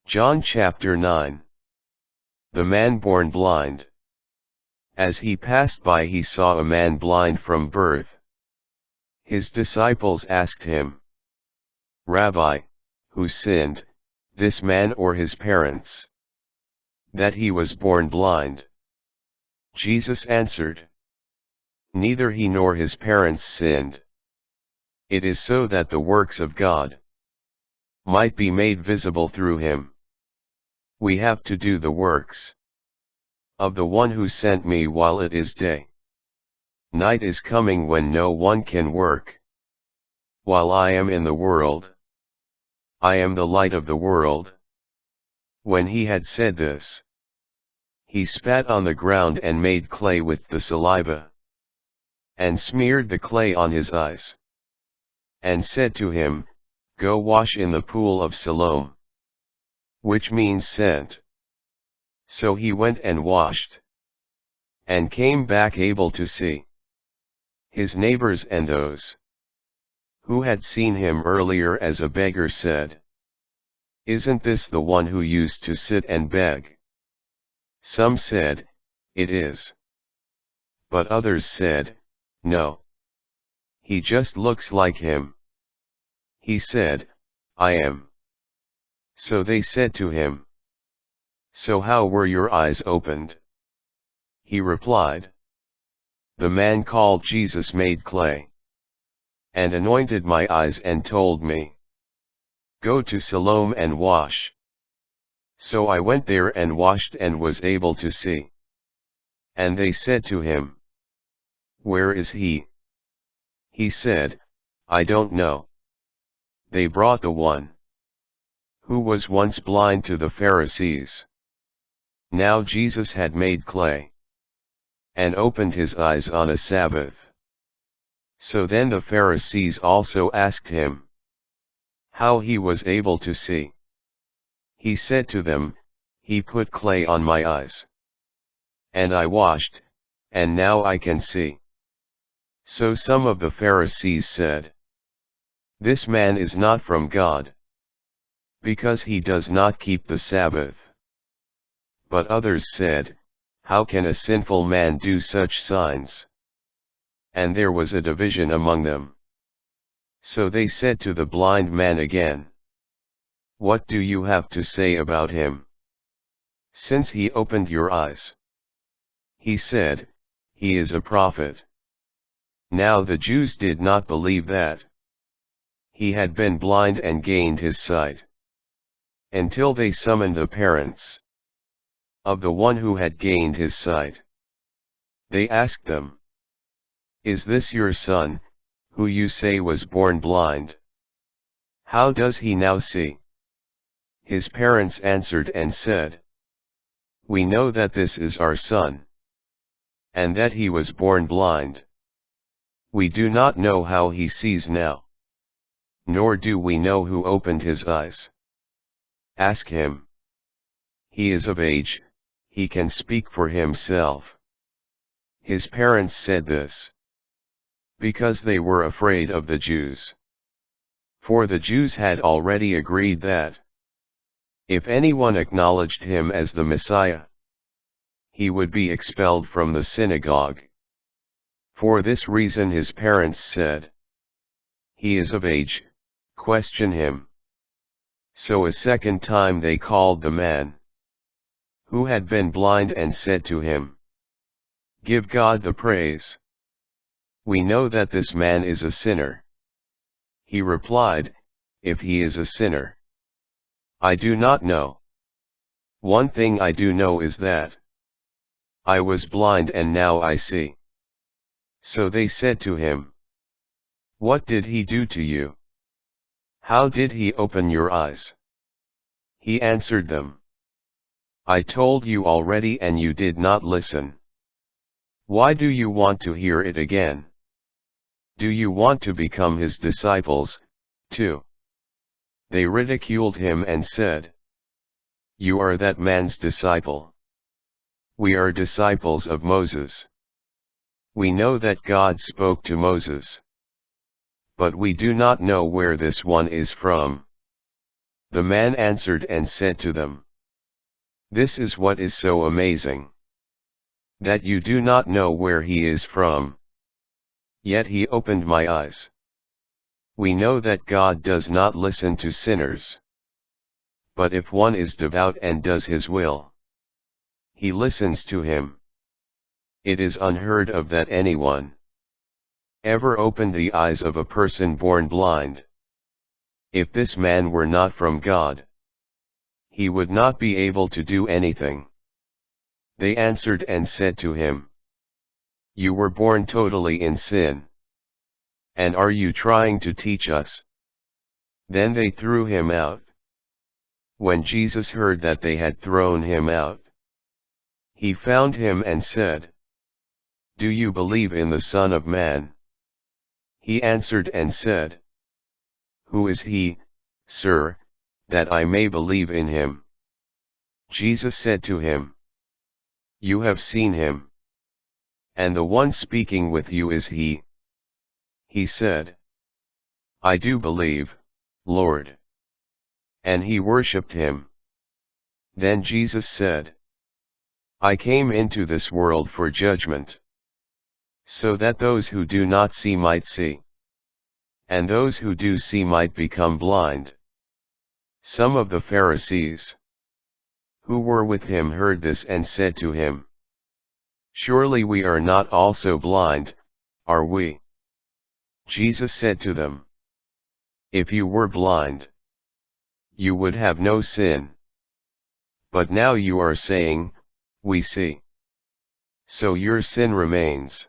John chapter 9. The man born blind. As he passed by he saw a man blind from birth. His disciples asked him, "Rabbi, who sinned, this man or his parents, that he was born blind?" Jesus answered, "Neither he nor his parents sinned. It is so that the works of God might be made visible through him. We have to do the works of the one who sent me while it is day. Night is coming when no one can work. While I am in the world, I am the light of the world." When he had said this, he spat on the ground and made clay with the saliva, and smeared the clay on his eyes, and said to him, "Go wash in the pool of Siloam," which means sent. So he went and washed, and came back able to see. His neighbors and those who had seen him earlier as a beggar said, "Isn't this the one who used to sit and beg?" Some said, "It is." But others said, "No. He just looks like him." He said, "I am." So they said to him, "So how were your eyes opened?" He replied, "The man called Jesus made clay, and anointed my eyes and told me, 'Go to Siloam and wash.' So I went there and washed and was able to see." And they said to him, "Where is he?" He said, "I don't know." They brought the one who was once blind to the Pharisees. Now Jesus had made clay, and opened his eyes on a Sabbath. So then the Pharisees also asked him how he was able to see. He said to them, "He put clay on my eyes, and I washed, and now I can see." So some of the Pharisees said, "This man is not from God, because he does not keep the Sabbath." But others said, "How can a sinful man do such signs?" And there was a division among them. So they said to the blind man again, "What do you have to say about him, since he opened your eyes?" He said, "He is a prophet." Now the Jews did not believe that he had been blind and gained his sight, until they summoned the parents of the one who had gained his sight. They asked them, "Is this your son, who you say was born blind? How does he now see?" His parents answered and said, "We know that this is our son, and that he was born blind. We do not know how he sees now, nor do we know who opened his eyes. Ask him. He is of age, he can speak for himself." His parents said this because they were afraid of the Jews. For the Jews had already agreed that if anyone acknowledged him as the Messiah, he would be expelled from the synagogue. For this reason his parents said, "He is of age, question him." So a second time they called the man who had been blind and said to him, "Give God the praise. We know that this man is a sinner." He replied, "If he is a sinner, I do not know. One thing I do know is that I was blind and now I see." So they said to him, "What did he do to you? How did he open your eyes?" He answered them, "I told you already and you did not listen. Why do you want to hear it again? Do you want to become his disciples, too?" They ridiculed him and said, "You are that man's disciple. We are disciples of Moses. We know that God spoke to Moses, but we do not know where this one is from." The man answered and said to them, "This is what is so amazing, that you do not know where he is from. Yet he opened my eyes. We know that God does not listen to sinners. But if one is devout and does his will, he listens to him. It is unheard of that anyone ever opened the eyes of a person born blind. If this man were not from God, he would not be able to do anything." They answered and said to him, "You were born totally in sin. And are you trying to teach us?" Then they threw him out. When Jesus heard that they had thrown him out, he found him and said, "Do you believe in the Son of Man?" He answered and said, "Who is he, sir, that I may believe in him?" Jesus said to him, "You have seen him. And the one speaking with you is he." He said, "I do believe, Lord." And he worshipped him. Then Jesus said, "I came into this world for judgment, so that those who do not see might see, and those who do see might become blind." Some of the Pharisees who were with him heard this and said to him, "Surely we are not also blind, are we?" Jesus said to them, "If you were blind, you would have no sin. But now you are saying, 'We see.' So your sin remains."